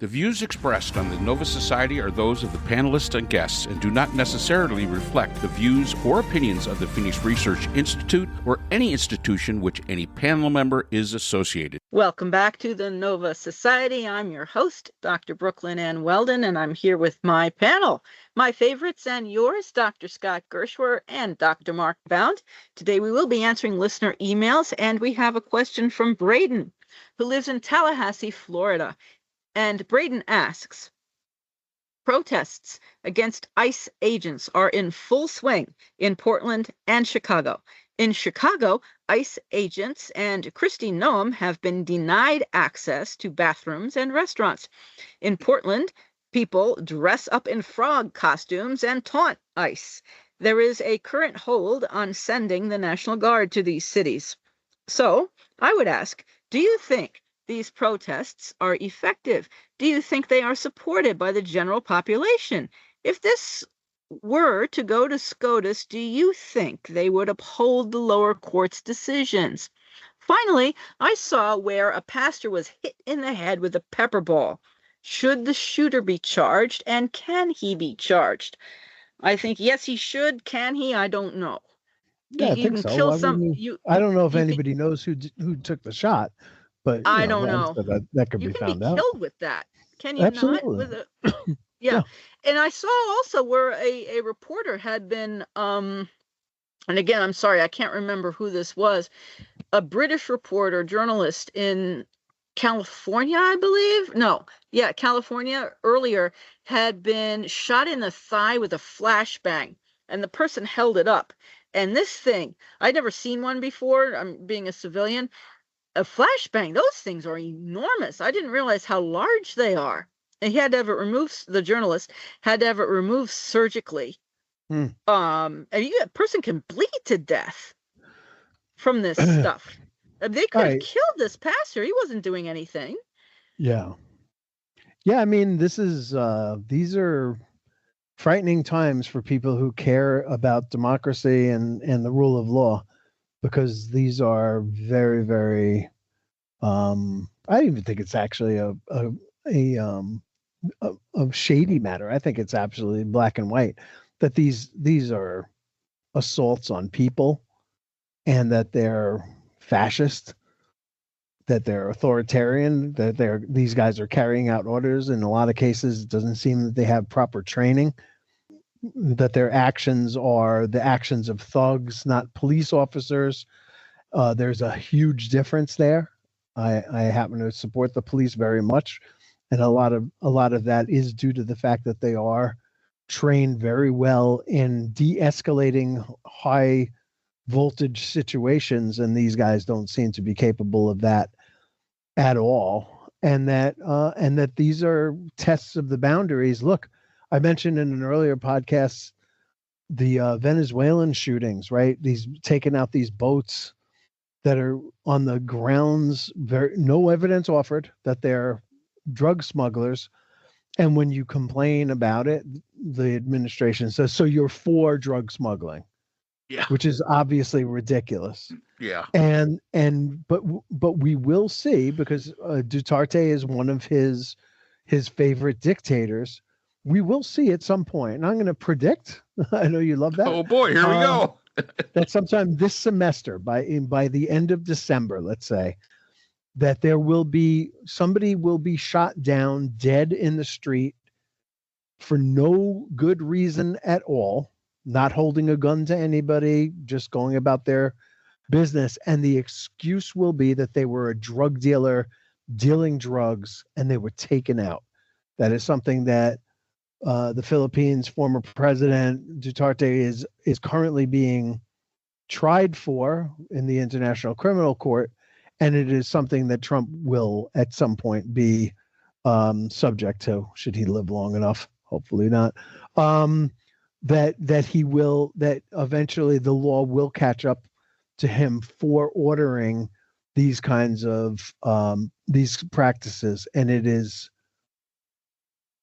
The views expressed on the Nova Society are those of the panelists and guests and do not necessarily reflect the views or opinions of the Phoenix Research Institute or any institution which any panel member is associated. Welcome back to the Nova Society. I'm your host, Dr. Brooklyn Ann Weldon, and I'm here with my panel. My favorites and yours, Dr. Scott Gershwer and Dr. Mark Bound. Today we will be answering listener emails, and we have a question from Braden, who lives in Tallahassee, Florida. And Braden asks, protests against ICE agents are in full swing in Portland and Chicago. In Chicago, ICE agents and Kristi Noem have been denied access to bathrooms and restaurants. In Portland, people dress up in frog costumes and taunt ICE. There is a current hold on sending the National Guard to these cities. So, I would ask, do you think these protests are effective? Do you think they are supported by the general population? If this were to go to SCOTUS, do you think they would uphold the lower court's decisions? Finally, I saw where a pastor was hit in the head with a pepper ball. Should the shooter be charged, and can he be charged? I think yes, he should. Can he? I don't know. Yeah, I think so. I don't know if anybody knows who took the shot. But I don't know. That could be found out. You can be killed with that. Can you Absolutely. not? Yeah. And I saw also where a reporter had been, and again, I'm sorry, I can't remember who this was, a British reporter, journalist in California, I believe. No, yeah, California earlier had been shot in the thigh with a flashbang, and the person held it up. And this thing, I'd never seen one before. I'm being a civilian. A flashbang, those things are enormous. I didn't realize how large they are. And he had to have it removed, the journalist had to have it removed surgically. And a person can bleed to death from this stuff. They could have killed this pastor. He wasn't doing anything. Yeah. Yeah, I mean, these are frightening times for people who care about democracy and the rule of law. Because these are very, very, I don't even think it's actually a shady matter. I think it's absolutely black and white that these are assaults on people, and that they're fascist, that they're authoritarian, that these guys are carrying out orders. In a lot of cases, it doesn't seem that they have proper training. That their actions are the actions of thugs, not police officers. There's a huge difference there. I happen to support the police very much, and a lot of that is due to the fact that they are trained very well in de-escalating high voltage situations, and these guys don't seem to be capable of that at all. And that these are tests of the boundaries. Look, I mentioned in an earlier podcast the Venezuelan shootings, right? These taking out these boats that are on the grounds, no evidence offered that they're drug smugglers. And when you complain about it, the administration says, so you're for drug smuggling. Yeah. Which is obviously ridiculous. Yeah. But we will see, because Duterte is one of his favorite dictators. We will see at some point, and I'm going to predict. I know you love that. Oh boy, here we go. That sometime this semester, by the end of December, let's say, that somebody will be shot down dead in the street for no good reason at all, not holding a gun to anybody, just going about their business, and the excuse will be that they were a drug dealer dealing drugs and they were taken out. That is something that the Philippines' former president Duterte is currently being tried for in the International Criminal Court, and it is something that Trump will at some point be subject to, should he live long enough. Hopefully not. That eventually the law will catch up to him for ordering these kinds of these practices, and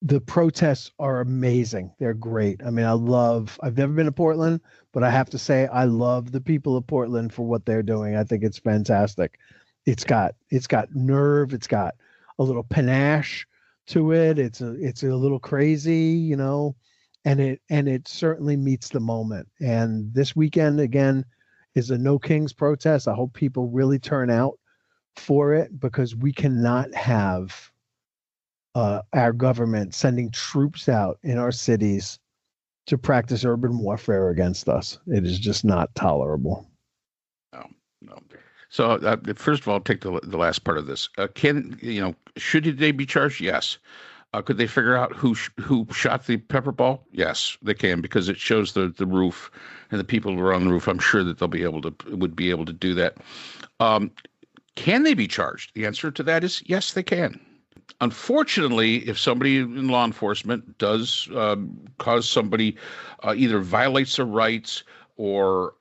the protests are amazing. They're great. I mean, I've never been to Portland, but I have to say I love the people of Portland for what they're doing. I think it's fantastic. It's got nerve. It's got a little panache. to it. It's a little crazy, and it certainly meets the moment. And this weekend again is a No Kings protest. I hope people really turn out for it, because we cannot have our government sending troops out in our cities to practice urban warfare against us. It is just not tolerable. No, no. So first of all, take the last part of this. Should they be charged? Yes. Could they figure out who shot the pepper ball? Yes, they can, because it shows the roof and the people who are on the roof. I'm sure that would be able to do that. Can they be charged? The answer to that is yes, they can. Unfortunately, if somebody in law enforcement does cause somebody either violates their rights or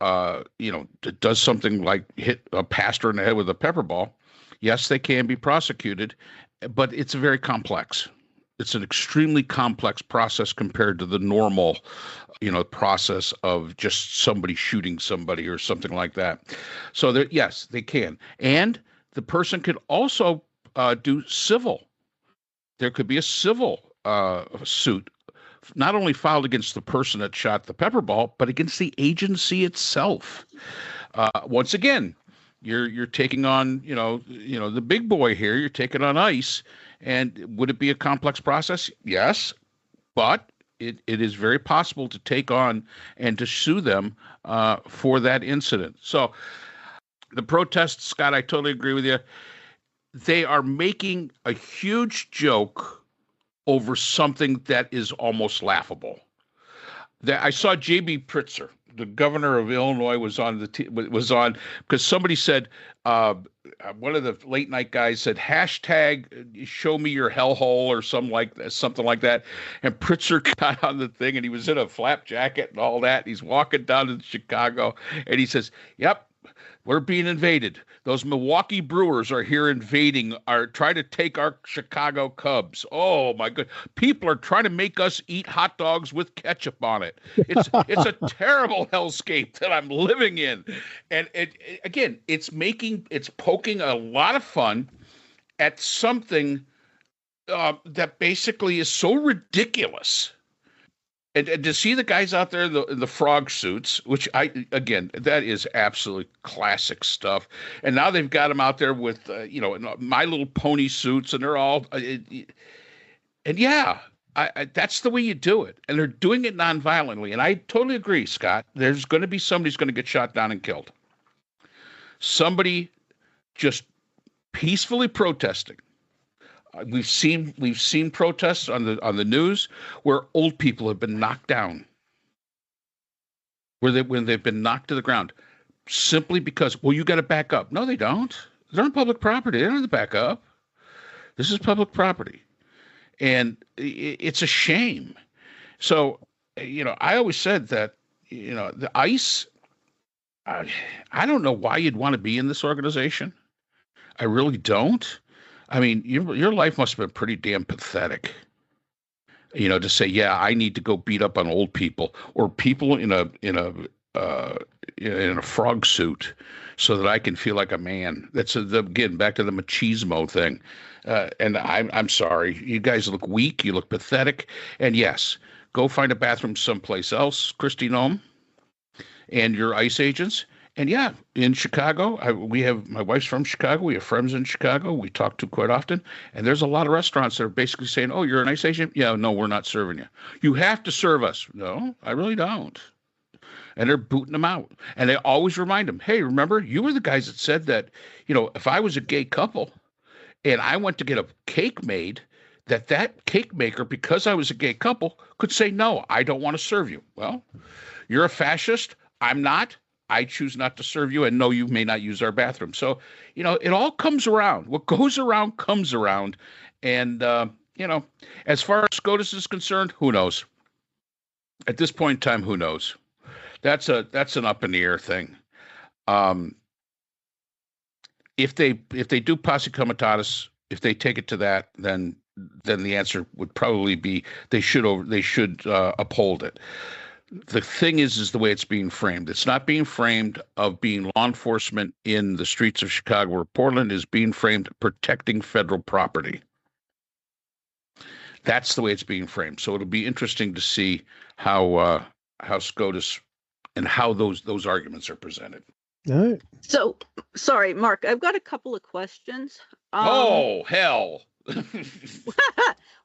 does something like hit a pastor in the head with a pepper ball, yes, they can be prosecuted, but it's very complex. It's an extremely complex process compared to the normal, process of just somebody shooting somebody or something like that. So yes, they can. And the person could also do civil. There could be a civil suit, not only filed against the person that shot the pepper ball, but against the agency itself. Once again, you're taking on, the big boy here. You're taking on ICE. And would it be a complex process? Yes, but it is very possible to take on and to sue them for that incident. So the protests, Scott, I totally agree with you. They are making a huge joke over something that is almost laughable. I saw J.B. Pritzker, the governor of Illinois, was on because somebody said, one of the late night guys said, hashtag show me your hellhole or something like that. And Pritzker got on the thing, and he was in a flap jacket and all that. He's walking down to Chicago, and he says, yep, we're being invaded. Those Milwaukee Brewers are here are trying to take our Chicago Cubs. Oh my good. People are trying to make us eat hot dogs with ketchup on it. It's a terrible hellscape that I'm living in. And it's poking a lot of fun at something that basically is so ridiculous. And to see the guys out there in the frog suits, which that is absolutely classic stuff. And now they've got them out there with, My Little Pony suits, and they're all, that's the way you do it. And they're doing it nonviolently. And I totally agree, Scott. There's going to be somebody's going to get shot down and killed. Somebody just peacefully protesting. We've seen protests on the news where old people have been knocked down, when they've been knocked to the ground, simply because, you got to back up. No, they don't. They're on public property. They don't have to back up. This is public property, and it's a shame. So, I always said that, the ICE. I don't know why you'd want to be in this organization. I really don't. I mean, your life must have been pretty damn pathetic, to say, yeah, I need to go beat up on old people or people in a frog suit so that I can feel like a man. That's again back to the machismo thing. And I'm sorry, you guys look weak, you look pathetic, and yes, go find a bathroom someplace else, Kristi Noem, and your ICE agents. And yeah, in Chicago, my wife's from Chicago. We have friends in Chicago we talk to quite often. And there's a lot of restaurants that are basically saying, oh, you're an ICE agent? Yeah, no, we're not serving you. You have to serve us. No, I really don't. And they're booting them out. And they always remind them, hey, remember, you were the guys that said that, if I was a gay couple and I went to get a cake made, that cake maker, because I was a gay couple, could say, no, I don't want to serve you. Well, you're a fascist. I'm not. I choose not to serve you, and no, you may not use our bathroom. So, it all comes around. What goes around comes around. And, as far as SCOTUS is concerned, who knows? At this point in time, who knows? That's an up in the air thing. If they do posse comitatus, if they take it to that, then the answer would probably be they should uphold it. The thing is the way it's being framed. It's not being framed of being law enforcement in the streets of Chicago or Portland. Is being framed protecting federal property. That's the way it's being framed. So it'll be interesting to see how SCOTUS and how those arguments are presented. All right. So, sorry, Mark, I've got a couple of questions. Oh, hell.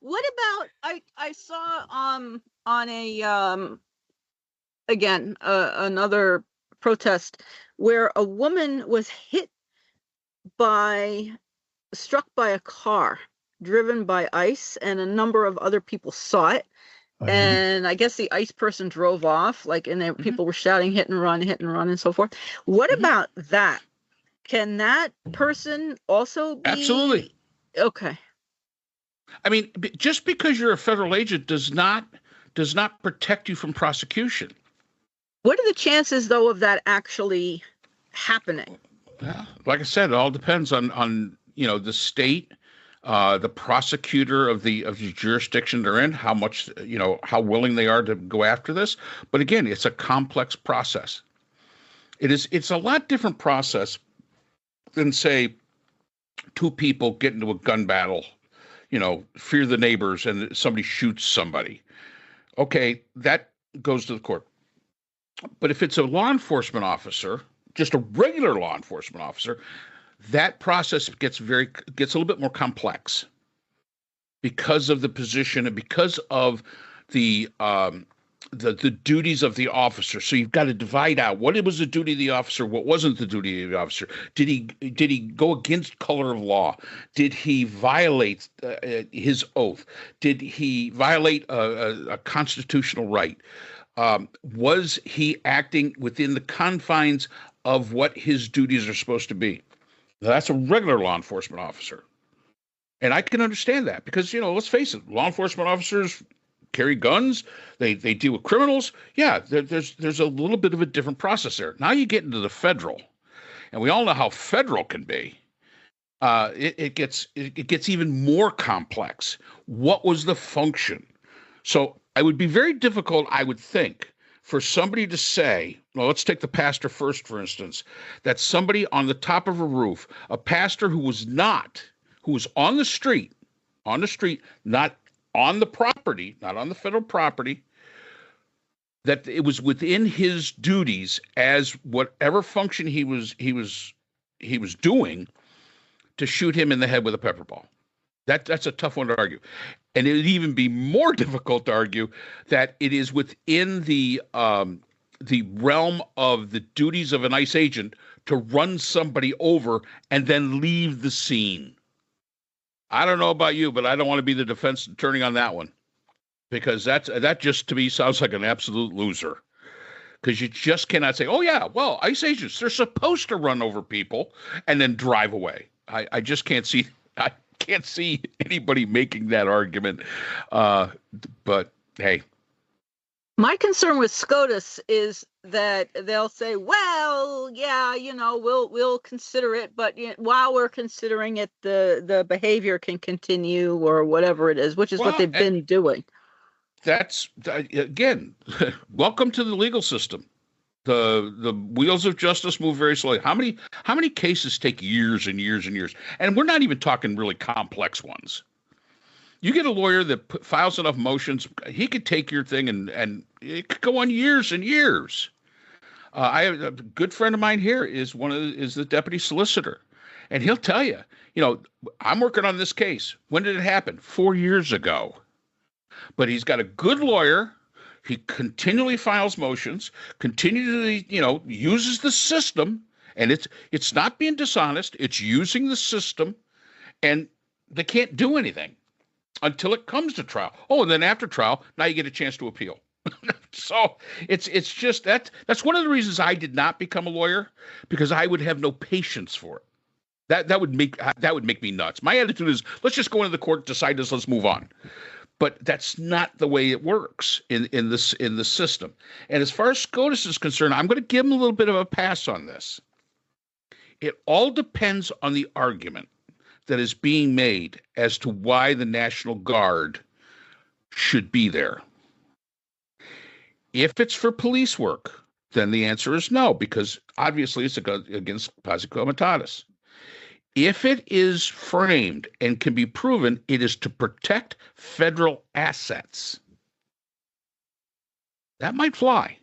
What about I saw on a again another protest where a woman was struck by a car driven by ICE, and a number of other people saw it. And I guess the ICE person drove off, and people were shouting hit and run, and so forth. What about that? Can that person also be? Absolutely. Okay. I mean, just because you're a federal agent does not protect you from prosecution. What are the chances, though, of that actually happening? Yeah, like I said, it all depends on the state, the prosecutor of the jurisdiction they're in, how much how willing they are to go after this. But again, it's a complex process. It's a lot different process than, say, two people get into a gun battle, fear the neighbors, and somebody shoots somebody. Okay, that goes to the court. But if it's a law enforcement officer, just a regular law enforcement officer, that process gets a little bit more complex because of the position and because of the duties of the officer. So you've got to divide out what was the duty of the officer, what wasn't the duty of the officer. Did he go against color of law? Did he violate his oath? Did he violate a constitutional right? Was he acting within the confines of what his duties are supposed to be? Now, that's a regular law enforcement officer. And I can understand that because, let's face it, law enforcement officers carry guns. They deal with criminals. Yeah, there's a little bit of a different process there. Now you get into the federal, and we all know how federal can be. It gets even more complex. What was the function? So it would be very difficult, I would think, for somebody to say, well, let's take the pastor first, for instance, that somebody on the top of a roof, a pastor who was on the street, not on the property, not on the federal property, that it was within his duties as whatever function he was doing to shoot him in the head with a pepper ball. That's a tough one to argue. And it would even be more difficult to argue that it is within the realm of the duties of an ICE agent to run somebody over and then leave the scene. I don't know about you, but I don't want to be the defense attorney on that one, because that just to me sounds like an absolute loser. Because you just cannot say, oh yeah, well, ICE agents, they're supposed to run over people and then drive away. I just can't see. I can't see anybody making that argument. But hey. My concern with SCOTUS is that they'll say, well, yeah, we'll consider it, but while we're considering it, the behavior can continue or whatever it is, which is what they've been doing. That's, again, welcome to the legal system. The wheels of justice move very slowly. How many cases take years and years and years? And we're not even talking really complex ones. You get a lawyer that files enough motions, he could take your thing and it could go on years and years. I have a good friend of mine here is the deputy solicitor, and he'll tell you, I'm working on this case. When did it happen? 4 years ago. But he's got a good lawyer. He continually files motions, continually, uses the system, and it's not being dishonest. It's using the system, and they can't do anything until it comes to trial. Oh, and then after trial, now you get a chance to appeal. So it's just that's one of the reasons I did not become a lawyer, because I would have no patience for it. That would make me nuts. My attitude is, let's just go into the court, decide this, let's move on. But that's not the way it works in the system. And as far as SCOTUS is concerned, I'm going to give them a little bit of a pass on this. It all depends on the argument that is being made as to why the National Guard should be there. If it's for police work, then the answer is no, because obviously it's against posse comitatus. If it is framed and can be proven, it is to protect federal assets. That might fly.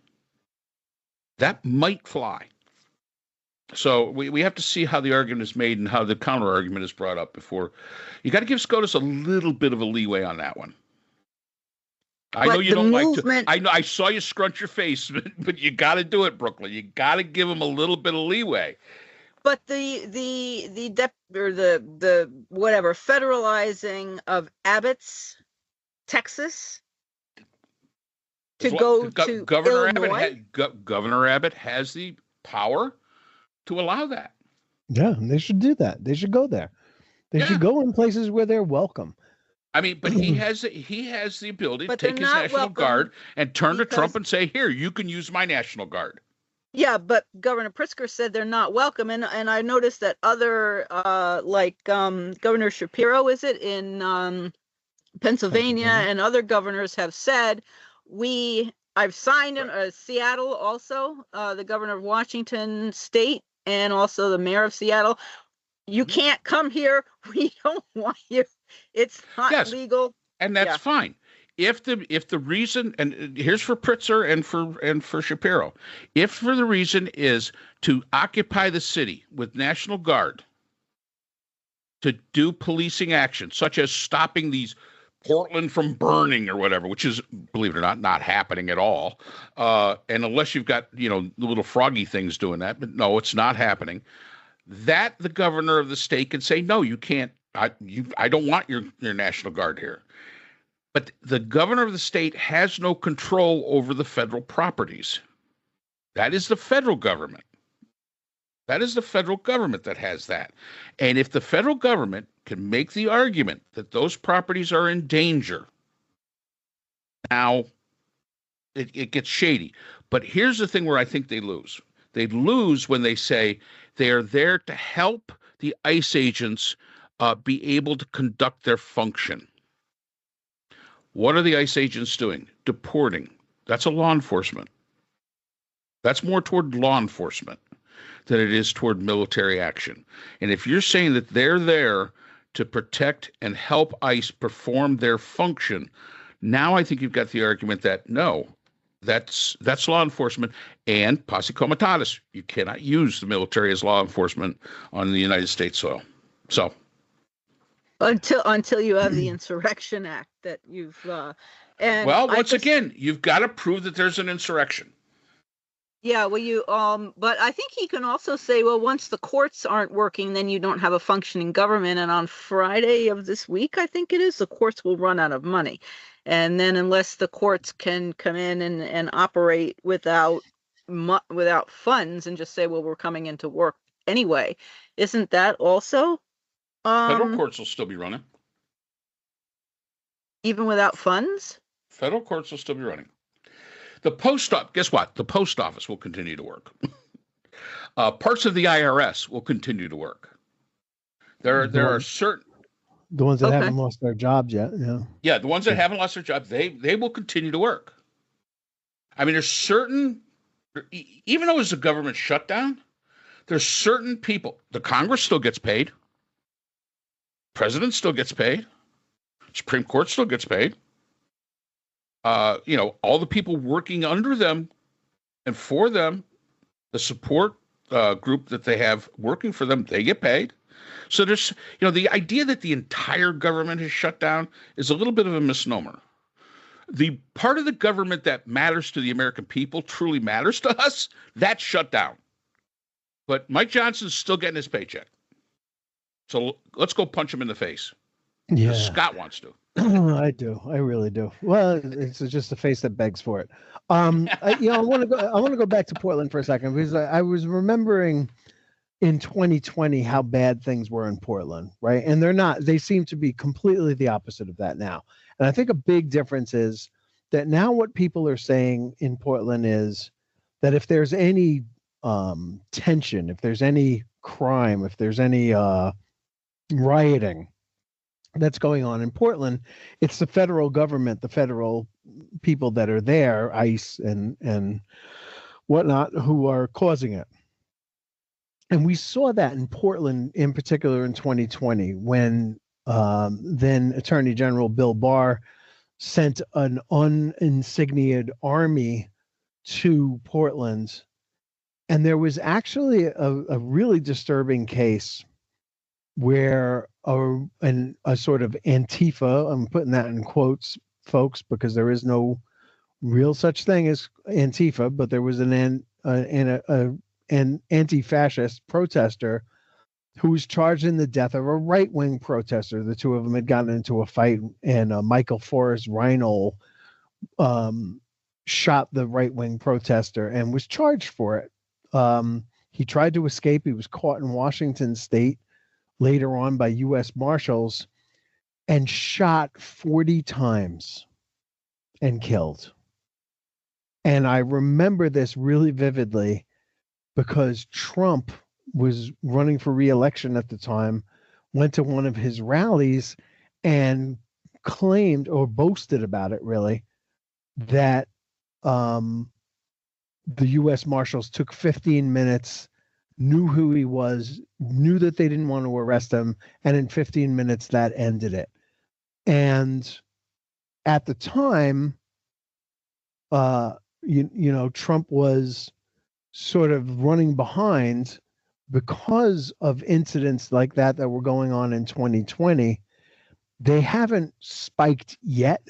That might fly. So we have to see how the argument is made and how the counter argument is brought up before. You got to give SCOTUS a little bit of a leeway on that one. I know you don't like to. I know I saw you scrunch your face, but you got to do it, Brooklyn. You got to give them a little bit of leeway. But the whatever federalizing of Abbott's, Texas, to go to Governor Illinois? Governor Abbott has the power to allow that. Yeah, they should do that. They should go there. They should go in places where they're welcome. I mean, but he has the ability to take his National Guard and turn to Trump and say, "Here, you can use my National Guard." Yeah, but Governor Pritzker said they're not welcome, and I noticed that other Governor Shapiro, is it in Pennsylvania, and other governors have said I've signed in Seattle also, the governor of Washington State, and also the mayor of Seattle. You can't come here. We don't want you. It's not legal, and that's fine. If the reason, and here's for Pritzker and for Shapiro, if for the reason is to occupy the city with National Guard to do policing action, such as stopping these Portland from burning or whatever, which is, believe it or not happening at all. And unless you've got, the little froggy things doing that, but no, it's not happening. That the governor of the state can say, no, you can't. I don't want your National Guard here. But the governor of the state has no control over the federal properties. That is the federal government. That is the federal government that has that. And if the federal government can make the argument that those properties are in danger, now it gets shady. But here's the thing where I think they lose. They lose when they say they are there to help the ICE agents be able to conduct their function. What are the ICE agents doing? Deporting. That's a law enforcement. That's more toward law enforcement than it is toward military action. And if you're saying that they're there to protect and help ICE perform their function, now I think you've got the argument that no, that's law enforcement, and posse comitatus. You cannot use the military as law enforcement on the United States soil. So until you have the Insurrection Act that you've once again, you've got to prove that there's an insurrection. Yeah, well, but I think he can also say, well, once the courts aren't working, then you don't have a functioning government. And on Friday of this week, I think it is, the courts will run out of money. And then unless the courts can come in and operate without funds and just say, well, we're coming into work anyway, isn't that also? Federal courts will still be running. Even without funds? Federal courts will still be running. Guess what? The post office will continue to work. Parts of the IRS will continue to work. There are certain... The ones that haven't lost their jobs yet, Yeah, the ones that haven't lost their jobs, they will continue to work. I mean, there's certain... Even though it's a government shutdown, there's certain people... The Congress still gets paid. President still gets paid. Supreme Court still gets paid. All the people working under them and for them, the support group that they have working for them, they get paid. So there's, the idea that the entire government is shut down is a little bit of a misnomer. The part of the government that matters to the American people, truly matters to us, that's shut down. But Mike Johnson's still getting his paycheck. So let's go punch him in the face. Yeah. Scott wants to. I do. I really do. Well, it's just a face that begs for it. I want to go back to Portland for a second, because I was remembering in 2020 how bad things were in Portland, right? And they seem to be completely the opposite of that now. And I think a big difference is that now what people are saying in Portland is that if there's any tension, if there's any crime, if there's any rioting that's going on in Portland, it's the federal government, the federal people that are there, ICE and whatnot, who are causing it. And we saw that in Portland, in particular in 2020, when then Attorney General Bill Barr sent an uninsigniated army to Portland. And there was actually a really disturbing case where a sort of Antifa, I'm putting that in quotes, folks, because there is no real such thing as Antifa, but there was an anti-fascist protester who was charged in the death of a right-wing protester. The two of them had gotten into a fight, and Michael Forrest Reinhold shot the right-wing protester and was charged for it. He tried to escape. He was caught in Washington State later on by U.S. Marshals and shot 40 times and killed. And I remember this really vividly because Trump was running for re-election at the time, went to one of his rallies and claimed or boasted about it, really, that the U.S. Marshals took 15 minutes, knew who he was, knew that they didn't want to arrest him, and in 15 minutes that ended it. And at the time, Trump was sort of running behind because of incidents like that were going on in 2020. They haven't spiked yet.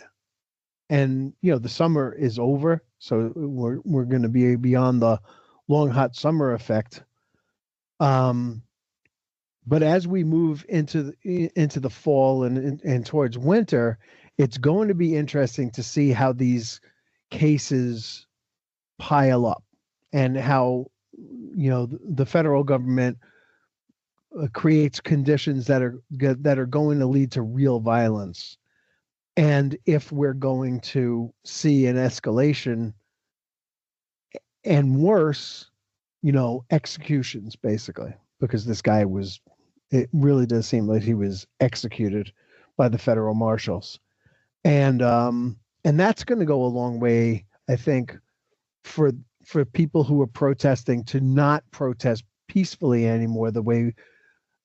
And, the summer is over. So we're going to be beyond the long, hot summer effect. But as we move into the fall and towards winter, it's going to be interesting to see how these cases pile up and how, the federal government creates conditions that are going to lead to real violence. And if we're going to see an escalation and worse, executions, basically, because this guy it really does seem like he was executed by the federal marshals. And that's going to go a long way, I think, for people who are protesting to not protest peacefully anymore the way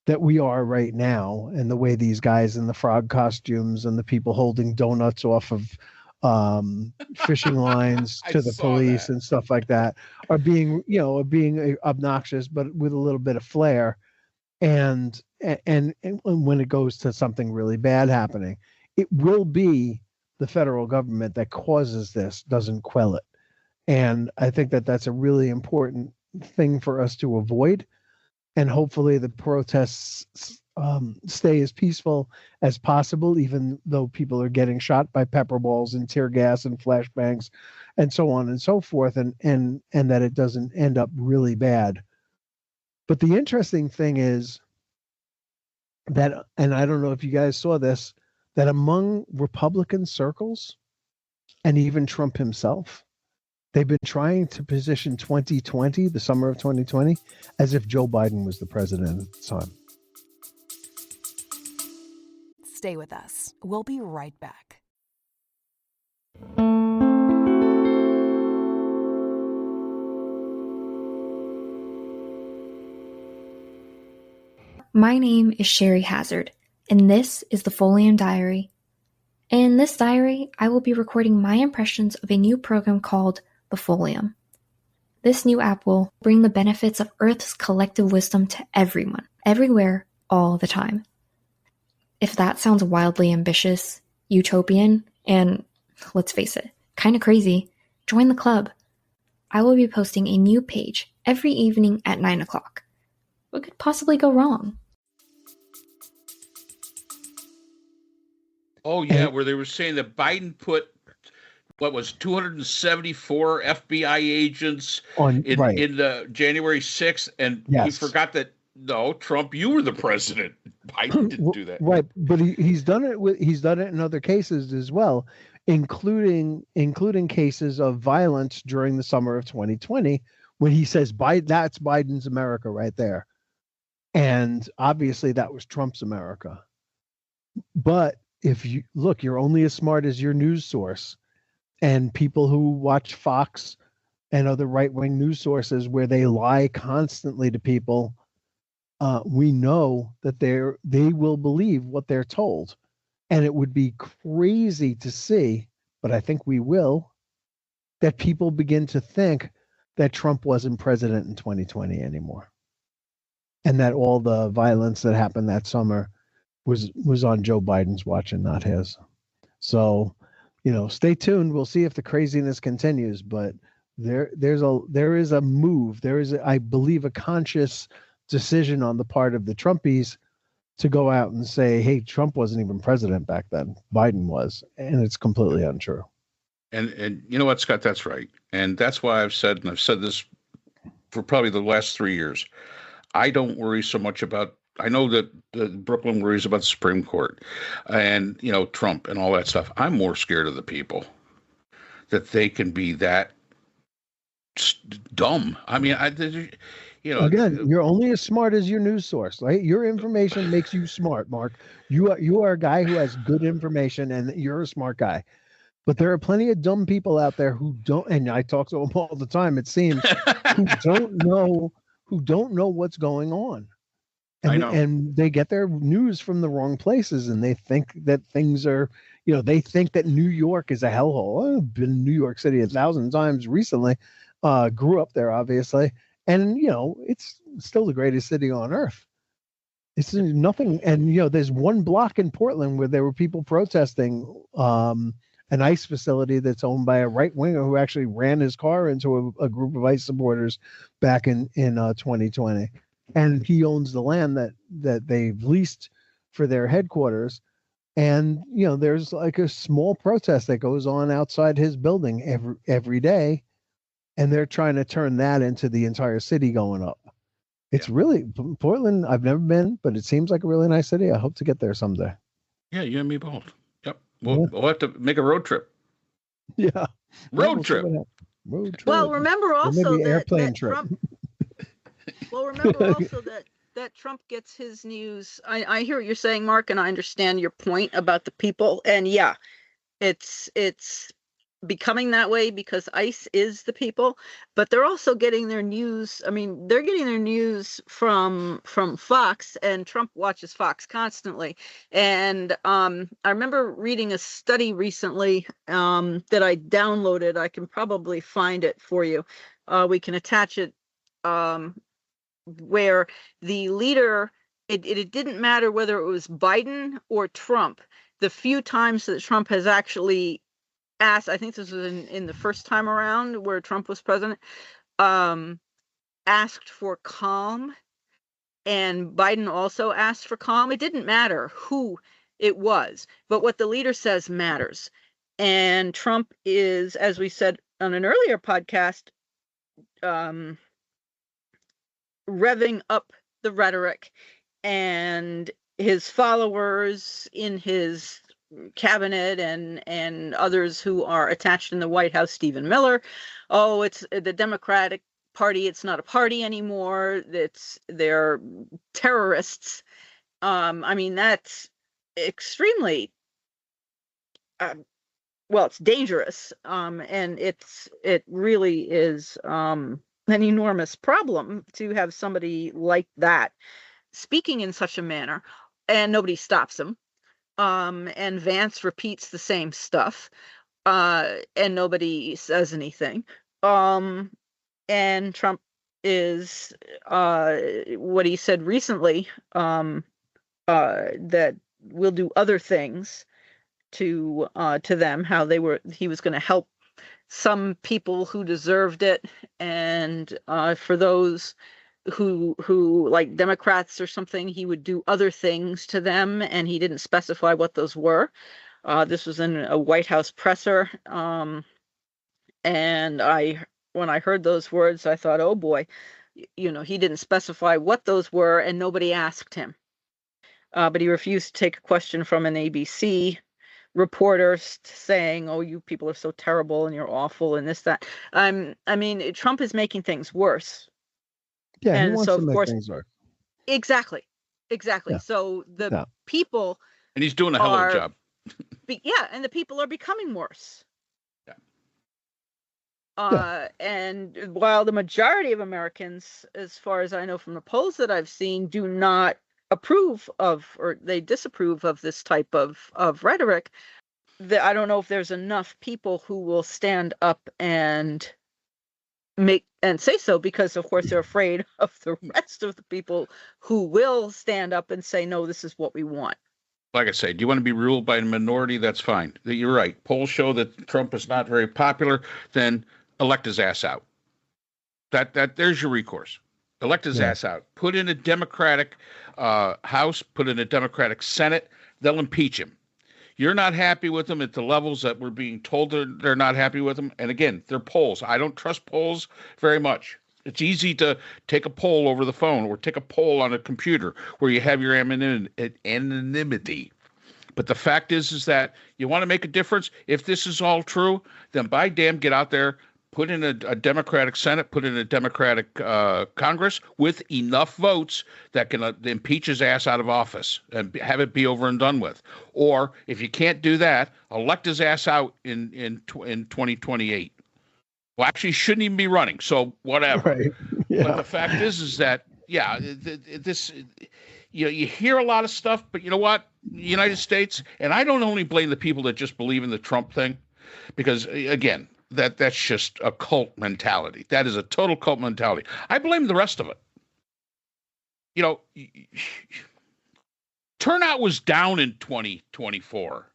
that we are right now, and the way these guys in the frog costumes and the people holding donuts off of fishing lines to the police and stuff like that are being obnoxious, but with a little bit of flair. And when it goes to something really bad happening, it will be the federal government that causes this, doesn't quell it. And I think that that's a really important thing for us to avoid. And hopefully the protests stay as peaceful as possible, even though people are getting shot by pepper balls and tear gas and flashbangs and so on and so forth, and that it doesn't end up really bad. But the interesting thing is that, and I don't know if you guys saw this, that among Republican circles and even Trump himself, they've been trying to position 2020, the summer of 2020, as if Joe Biden was the president at the time. Stay with us. We'll be right back. My name is Sherry Hazard, and this is the Folium Diary. In this diary, I will be recording my impressions of a new program called the Folium. This new app will bring the benefits of Earth's collective wisdom to everyone, everywhere, all the time. If that sounds wildly ambitious, utopian, and, let's face it, kind of crazy, join the club. I will be posting a new page every evening at 9 o'clock. What could possibly go wrong? Oh, yeah, where they were saying that Biden put, 274 FBI agents in the January 6th, and he forgot that, no, Trump, you were the president. Biden didn't do that. Right, but he's done it in other cases as well, including cases of violence during the summer of 2020, when he says that's Biden's America right there. And obviously that was Trump's America. But if you look, you're only as smart as your news source. And people who watch Fox and other right-wing news sources where they lie constantly to people we know that they will believe what they're told. And it would be crazy to see, but I think we will, that people begin to think that Trump wasn't president in 2020 anymore. And that all the violence that happened that summer was on Joe Biden's watch and not his. So, stay tuned. We'll see if the craziness continues, but there is a move. There is, I believe, a conscious decision on the part of the Trumpies to go out and say, hey, Trump wasn't even president back then. Biden was. And it's completely untrue. And you know what, Scott, that's right. And that's why I've said this for probably the last 3 years, I don't worry so much about, I know that Brooklyn worries about the Supreme Court and, Trump and all that stuff. I'm more scared of the people, that they can be that dumb. I mean, again, you're only as smart as your news source, right? Your information makes you smart, Mark. You are a guy who has good information, and you're a smart guy. But there are plenty of dumb people out there who don't, and I talk to them all the time, it seems, who don't know what's going on. And, I know. And they get their news from the wrong places, and they think that things are, they think that New York is a hellhole. I've been in New York City 1,000 times recently, grew up there, obviously. And, it's still the greatest city on earth. It's nothing. And, there's one block in Portland where there were people protesting an ICE facility that's owned by a right winger who actually ran his car into a group of ICE supporters back in 2020. And he owns the land that they've leased for their headquarters. And, there's like a small protest that goes on outside his building every day. And they're trying to turn that into the entire city going up. It's really, Portland, I've never been, but it seems like a really nice city. I hope to get there someday. Yeah, you and me both. Yep. We'll have to make a road trip. Yeah. Road trip. Well, remember also that airplane trip. Trump, remember also that Trump gets his news. I hear what you're saying, Mark, and I understand your point about the people. And yeah, it's becoming that way because ICE is the people, but they're also getting their news. I mean, they're getting their news from Fox, and Trump watches Fox constantly. And I remember reading a study recently that I downloaded. I can probably find it for you. We can attach it, where the leader, it didn't matter whether it was Biden or Trump. The few times that Trump has actually asked, I think this was in the first time around where Trump was president, asked for calm, and Biden also asked for calm. It didn't matter who it was, but what the leader says matters. And Trump is, as we said on an earlier podcast, revving up the rhetoric, and his followers in his cabinet and others who are attached in the White House, Stephen Miller. Oh, it's the Democratic Party. It's not a party anymore. They're terrorists. I mean, that's extremely, it's dangerous. And it really is an enormous problem to have somebody like that speaking in such a manner, and nobody stops him. And Vance repeats the same stuff, and nobody says anything. And Trump is, what he said recently, that we'll do other things to them, how he was going to help some people who deserved it, and for those who like Democrats or something, he would do other things to them, and he didn't specify what those were. This was in a White House presser, and when I heard those words, I thought, oh boy, he didn't specify what those were, and nobody asked him. But he refused to take a question from an ABC reporter saying, oh, you people are so terrible and you're awful and this, that. I mean, Trump is making things worse. Yeah, and he wants so to of make course, things work. Exactly. Yeah. So the people, and he's doing a hell of a job. And the people are becoming worse. Yeah. And while the majority of Americans, as far as I know from the polls that I've seen, do not approve of, or they disapprove of this type of rhetoric, I don't know if there's enough people who will stand up and say so, because of course they're afraid of the rest of the people who will stand up and say, no, this is what we want. Like I say, do you want to be ruled by a minority? That's fine. You're right. Polls show that Trump is not very popular. Then elect his ass out. There's your recourse. Elect his ass out. Put in a Democratic House. Put in a Democratic Senate. They'll impeach him. You're not happy with them at the levels that we're being told they're not happy with them. And again, they're polls. I don't trust polls very much. It's easy to take a poll over the phone or take a poll on a computer where you have your anonymity. But the fact is that you want to make a difference. If this is all true, then by damn, get out there, put in a Democratic Senate, put in a Democratic Congress with enough votes that can impeach his ass out of office and have it be over and done with. Or if you can't do that, elect his ass out in 2028. Well, actually, shouldn't even be running. So whatever. Right. Yeah. But the fact is that, this, you hear a lot of stuff, but you know what? The United States, and I don't only blame the people that just believe in the Trump thing, because again, that's just a cult mentality. That is a total cult mentality. I blame the rest of it. Turnout was down in 2024.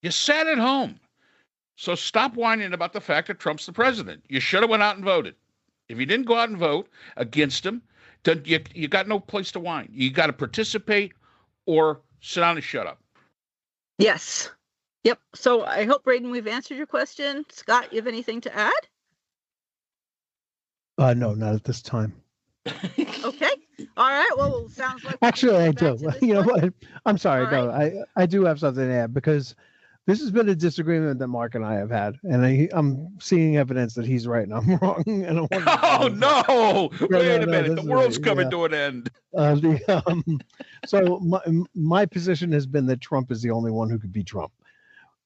You sat at home. So stop whining about the fact that Trump's the president. You should have went out and voted. If you didn't go out and vote against him, then you got no place to whine. You got to participate or sit down and shut up. Yes. Yep. So I hope, Braden, we've answered your question. Scott, you have anything to add? No, not at this time. Okay. All right. Well, sounds like actually I do. You know what? I'm sorry. All No, right. I do have something to add, because this has been a disagreement that Mark and I have had, and I'm seeing evidence that he's right and I'm wrong. And No! Wait a minute. The world's coming to an end. So my position has been that Trump is the only one who could beat Trump.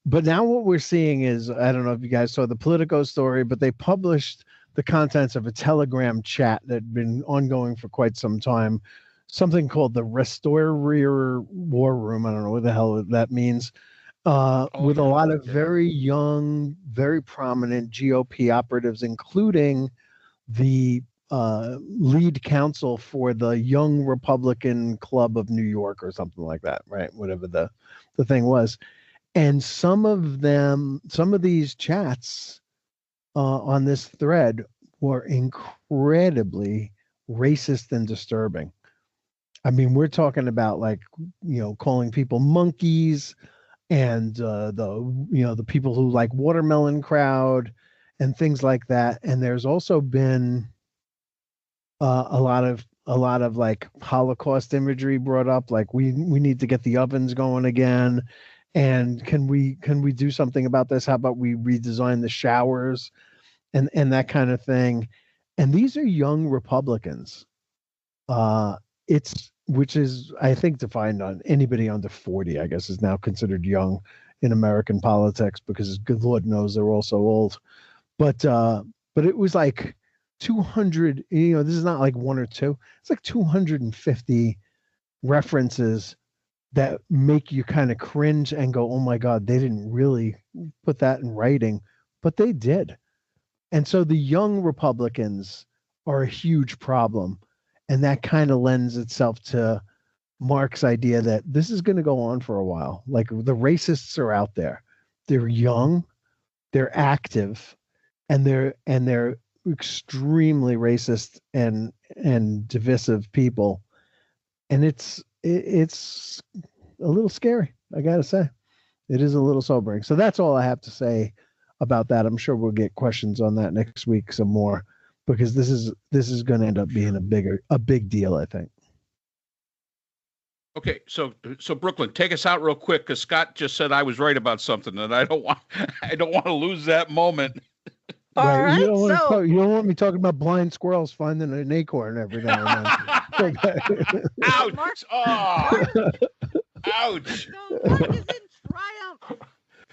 But now what we're seeing is, I don't know if you guys saw the Politico story, but they published the contents of a Telegram chat that had been ongoing for quite some time, something called the Restore War Room. I don't know what the hell that means. With a lot of very young, very prominent GOP operatives, including the lead counsel for the Young Republican Club of New York or something like that, right? Whatever the thing was. And some of these chats on this thread were incredibly racist and disturbing. I mean, we're talking about calling people monkeys, and the people who like watermelon crowd and things like that. And there's also been a lot of like Holocaust imagery brought up, like we need to get the ovens going again, and can we do something about this? How about we redesign the showers and that kind of thing. And these are young Republicans. Which is, I think, defined on anybody under 40, I guess, is now considered young in American politics, because good Lord knows they're all so old. But it was like 200, this is not like one or two. It's like 250 references that make you kind of cringe and go, oh my God, they didn't really put that in writing, but they did. And so the young Republicans are a huge problem. And that kind of lends itself to Mark's idea that this is going to go on for a while. Like, the racists are out there. They're young, they're active, and they're extremely racist and divisive people. And it's a little scary, I got to say. It is a little sobering. So that's all I have to say about that. I'm sure we'll get questions on that next week, some more, because this is going to end up being a big deal, I think. Okay, so Brooklyn, take us out real quick, because Scott just said I was right about something, and I don't want to lose that moment. All right, you don't want me talking about blind squirrels finding an acorn every now and then. Ouch! Oh, ouch! So Mark is in triumph.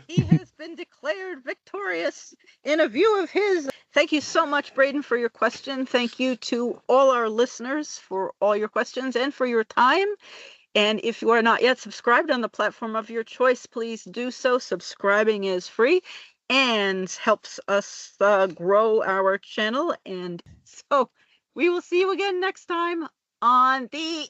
He has been been declared victorious in a view of his. Thank you so much, Braden, for your question. Thank you to all our listeners for all your questions and for your time. And if you are not yet subscribed on the platform of your choice, please do so. Subscribing is free and helps us grow our channel. And so we will see you again next time on the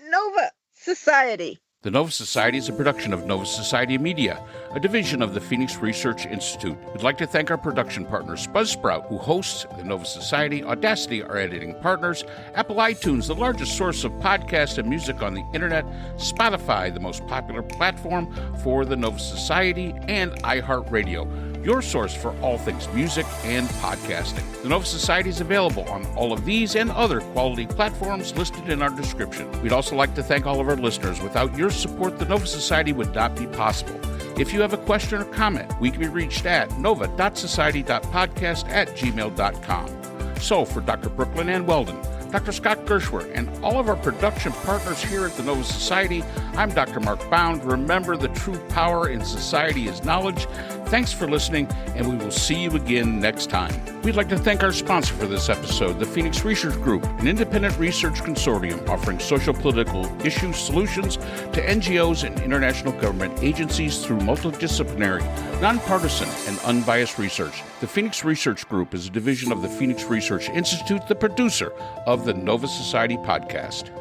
Nova Society. The Nova Society is a production of Nova Society Media, a division of the Phoenix Research Institute. We'd like to thank our production partners, Buzzsprout, who hosts the Nova Society, Audacity, our editing partners, Apple iTunes, the largest source of podcasts and music on the internet, Spotify, the most popular platform for the Nova Society, and iHeartRadio, your source for all things music and podcasting. The Nova Society is available on all of these and other quality platforms listed in our description. We'd also like to thank all of our listeners. Without your support, the Nova Society would not be possible. If you have a question or comment, we can be reached at nova.society.podcast@gmail.com. So for Dr. Brooklyn Ann Weldon, Dr. Scott Gershwer, and all of our production partners here at the Nova Society, I'm Dr. Mark Bound. Remember, the true power in society is knowledge. Thanks for listening, and we will see you again next time. We'd like to thank our sponsor for this episode, the Phoenix Research Group, an independent research consortium offering social-political issue solutions to NGOs and international government agencies through multidisciplinary, nonpartisan, and unbiased research. The Phoenix Research Group is a division of the Phoenix Research Institute, the producer of the Nova Society podcast.